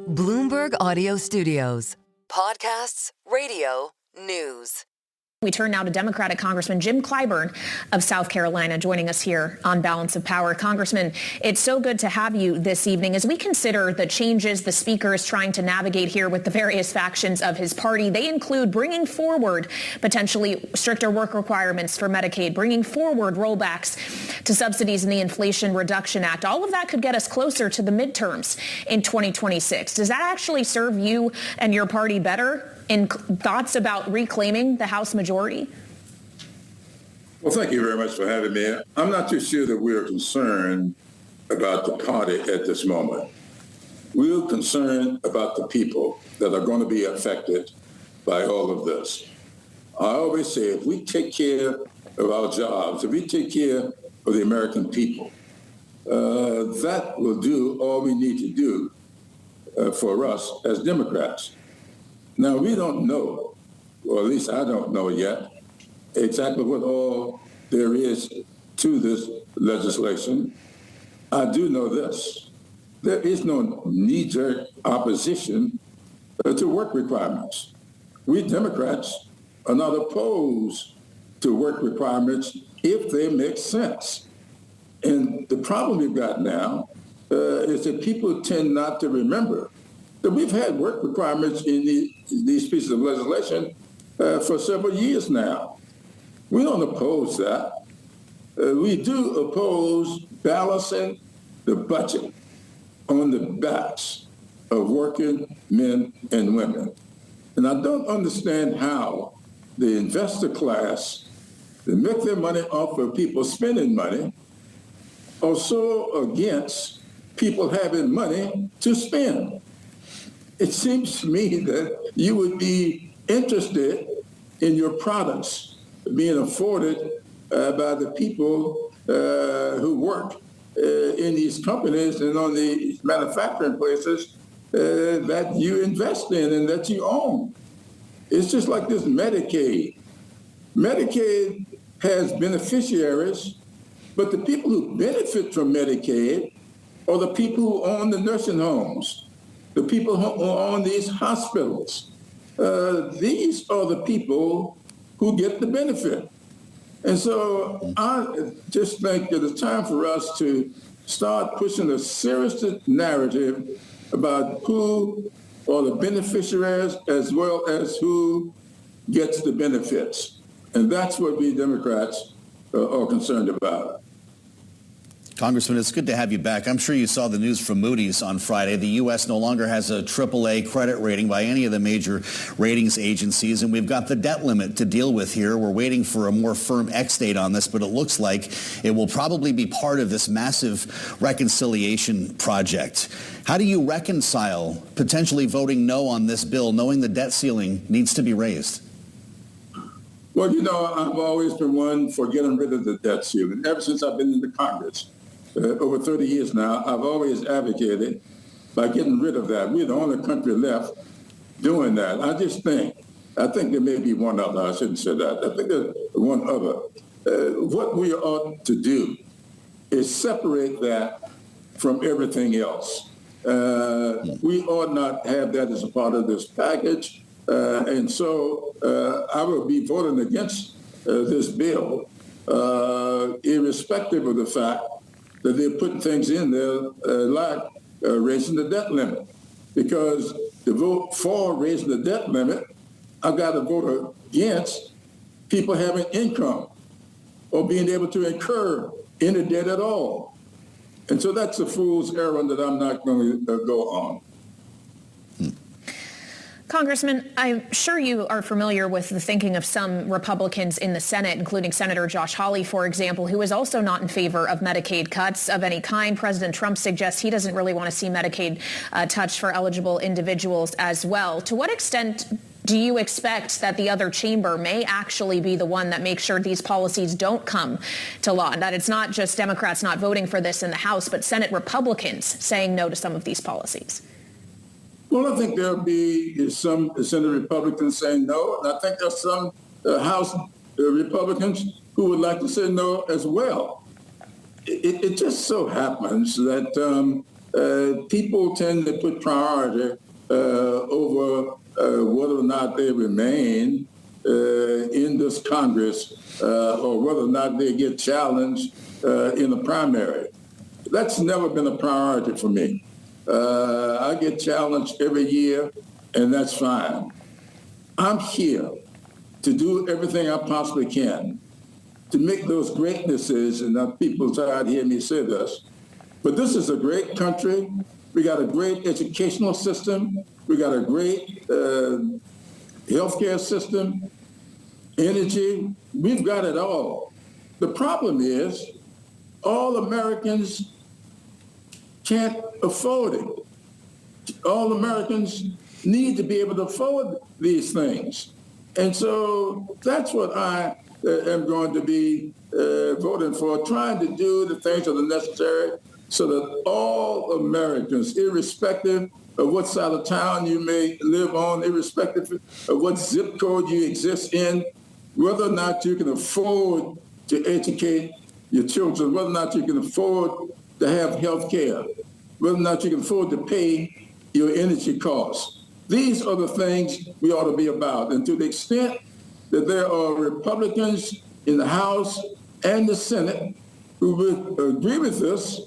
Bloomberg Audio Studios. Podcasts, radio, news. We turn now to Democratic Congressman Jim Clyburn of South Carolina joining us here on Balance of Power. Congressman, it's so good to have you this evening. As we consider the changes the Speaker is trying to navigate here with the various factions of his party, they include bringing forward potentially stricter work requirements for Medicaid, bringing forward rollbacks to subsidies in the Inflation Reduction Act. All of that could get us closer to the midterms in 2026. Does that actually serve you and your party better? In thoughts about reclaiming the House majority? Well, thank you very much for having me. I'm not too sure that we're concerned about the party at this moment. We're concerned about the people that are going to be affected by all of this. I always say, if we take care of our jobs, if we take care of the American people, that will do all we need to do for us as Democrats. Now, we don't know, or at least I don't know yet, exactly what all there is to this legislation. I do know this. There is no knee-jerk opposition to work requirements. We Democrats are not opposed to work requirements if they make sense. And the problem we've got now is that people tend not to remember that we've had work requirements in these pieces of legislation for several years now. We don't oppose that. We do oppose balancing the budget on the backs of working men and women. And I don't understand how the investor class that make their money off of people spending money are so against people having money to spend. It seems to me that you would be interested in your products being afforded by the people who work in these companies and on the manufacturing places that you invest in and that you own. It's just like this Medicaid. Medicaid has beneficiaries, but the people who benefit from Medicaid are the people who own the nursing homes, the people who own these hospitals. These are the people who get the benefit. And so I just think that it's time for us to start pushing a serious narrative about who are the beneficiaries as well as who gets the benefits. And that's what we Democrats are concerned about. Congressman, it's good to have you back. I'm sure you saw the news from Moodys on Friday. The U.S. no longer has a AAA credit rating by any of the major ratings agencies, and we've got the debt limit to deal with here. We're waiting for a more firm X date on this, but it looks like it will probably be part of this massive reconciliation project. How do you reconcile potentially voting no on this bill, knowing the debt ceiling needs to be raised? Well, you know, I've always been one for getting rid of the debt ceiling. Ever since I've been in the Congress, over 30 years now, I've always advocated by getting rid of that. We're the only country left doing that. I think there may be one other. I shouldn't say that. I think there's one other. What we ought to do is separate that from everything else. We ought not have that as a part of this package. And so I will be voting against this bill, irrespective of the fact that they're putting things in there like raising the debt limit. Because to vote for raising the debt limit, I've got to vote against people having income or being able to incur any debt at all. And so that's a fool's errand that I'm not going to go on. Congressman, I'm sure you are familiar with the thinking of some Republicans in the Senate, including Senator Josh Hawley, for example, who is also not in favor of Medicaid cuts of any kind. President Trump suggests he doesn't really want to see Medicaid touched for eligible individuals as well. To what extent do you expect that the other chamber may actually be the one that makes sure these policies don't come to law, and that it's not just Democrats not voting for this in the House, but Senate Republicans saying no to some of these policies? Well, I think there'll be some Senate Republicans saying no, and I think there's some House Republicans who would like to say no as well. It just so happens that people tend to put priority over whether or not they remain in this Congress or whether or not they get challenged in the primary. That's never been a priority for me. I get challenged every year, and that's fine. I'm here to do everything I possibly can to make those greatnesses, and people tired of hearing me say this, but this is a great country. We got a great educational system. We got a great healthcare system, energy. We've got it all. The problem is all Americans can't afford it. All Americans need to be able to afford these things. And so that's what I am going to be voting for, trying to do the things that are necessary so that all Americans, irrespective of what side of town you may live on, irrespective of what zip code you exist in, whether or not you can afford to educate your children, whether or not you can afford to have health care, whether or not you can afford to pay your energy costs. These are the things we ought to be about. And to the extent that there are Republicans in the House and the Senate who would agree with this,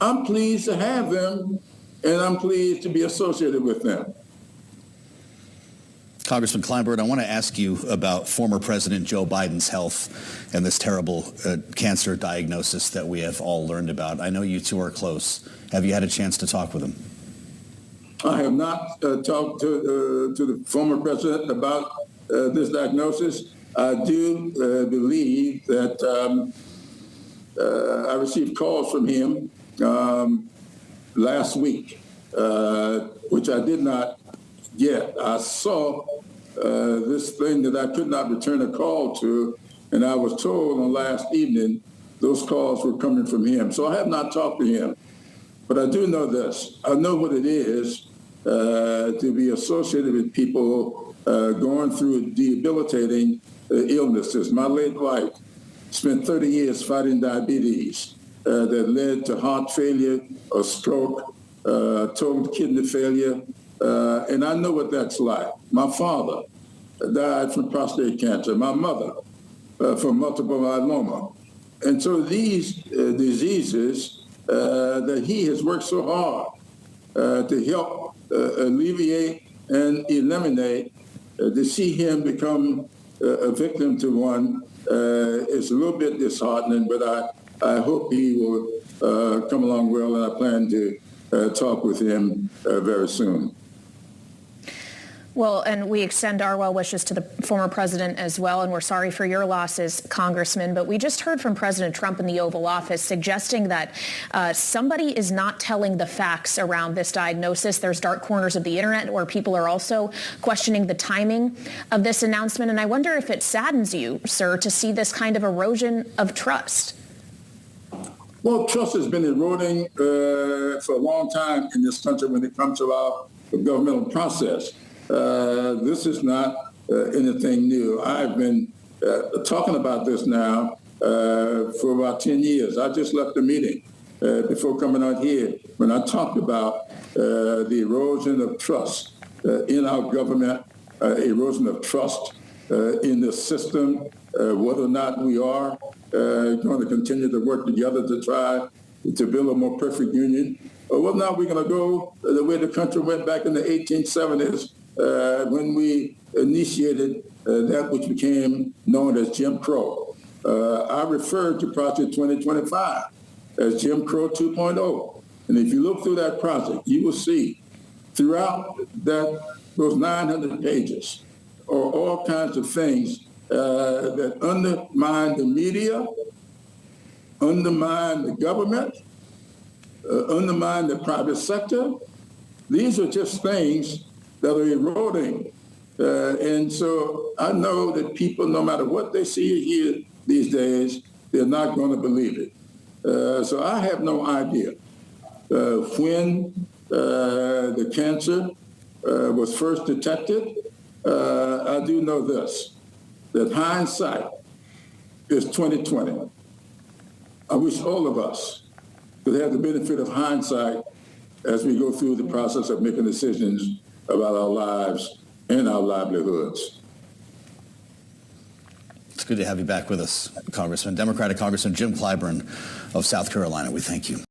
I'm pleased to have them, and I'm pleased to be associated with them. Congressman Clyburn, I want to ask you about former President Joe Biden's health and this terrible cancer diagnosis that we have all learned about. I know you two are close. Have you had a chance to talk with him? I have not talked to the former president about this diagnosis. I do believe that I received calls from him last week, which I did not get. I saw this thing that I could not return a call to, and I was told on last evening those calls were coming from him. So I have not talked to him. But I do know this. I know what it is to be associated with people going through debilitating illnesses. My late wife spent 30 years fighting diabetes that led to heart failure, a stroke, total kidney failure, and I know what that's like. My father died from prostate cancer. My mother from multiple myeloma. And so these diseases that he has worked so hard to help alleviate and eliminate, to see him become a victim to one is a little bit disheartening, but I hope he will come along well, and I plan to talk with him very soon. Well, and we extend our well wishes to the former president as well, and we're sorry for your losses, Congressman. But we just heard from President Trump in the Oval Office suggesting that somebody is not telling the facts around this diagnosis. There's dark corners of the internet where people are also questioning the timing of this announcement. And I wonder if it saddens you, sir, to see this kind of erosion of trust. Well, trust has been eroding for a long time in this country when it comes to our governmental process. This is not anything new. I've been talking about this now for about 10 years. I just left the meeting before coming out here when I talked about the erosion of trust in our government, erosion of trust in the system, whether or not we are going to continue to work together to try to build a more perfect union, or whether or not we're going to go the way the country went back in the 1870s when we initiated that which became known as Jim Crow. I referred to Project 2025 as Jim Crow 2.0. And if you look through that project, you will see throughout those 900 pages are all kinds of things that undermine the media, undermine the government, undermine the private sector. These are just things that are eroding. And so I know that people, no matter what they see or hear these days, they're not going to believe it. So I have no idea when the cancer was first detected. I do know this, that hindsight is 20/20. I wish all of us could have the benefit of hindsight as we go through the process of making decisions about our lives and our livelihoods. It's good to have you back with us, Congressman. Democratic Congressman Jim Clyburn of South Carolina. We thank you.